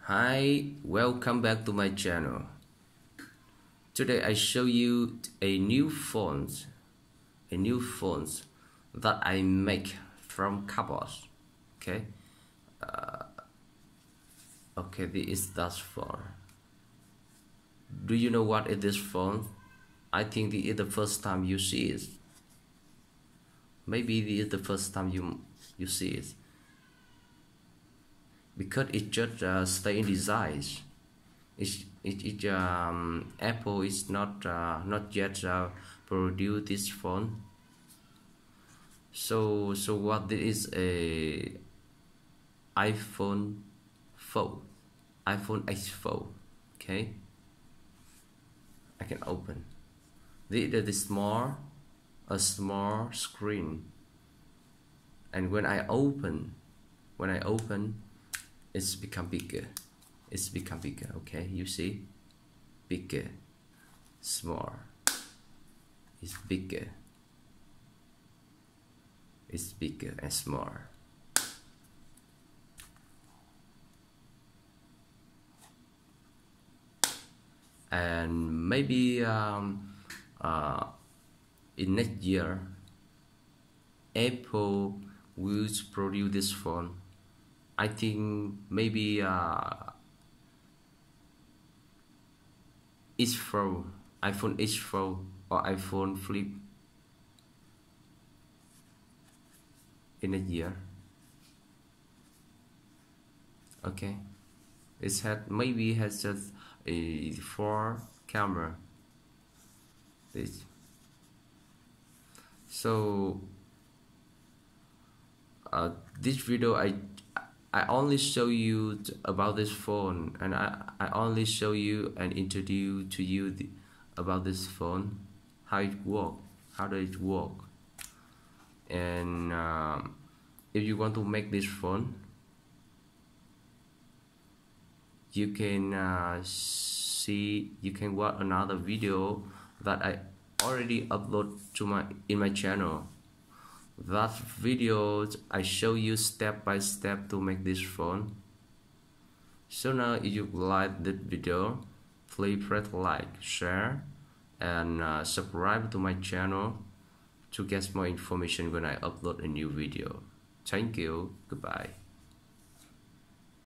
Hi, welcome back to my channel. Today I show you a new phone that I make from cardboard. Okay, this is that phone. Do you know what is this phone? I think this is the first time you see it. Maybe this is the first time you see it, because it just stay in design. Apple is not yet produced this phone. So what this is a iPhone 4, iPhone X4. Okay, I can open. This is a small screen, and when I open, it's become bigger. It's become bigger. Okay, you see, bigger, small. It's bigger. It's bigger and smaller. And maybe in next year, Apple will produce this phone. I think maybe X4, iPhone X4 or iPhone Flip in a year. Okay, maybe has just a 4 camera. So this video I only show you about this phone, and I only show you and introduce to you about this phone, how does it work, and if you want to make this phone, you can watch another video that I already upload in my channel. That video I show you step by step to make this phone. So now if you like this video, please press like, share, and subscribe to my channel to get more information when I upload a new video. Thank you. Goodbye.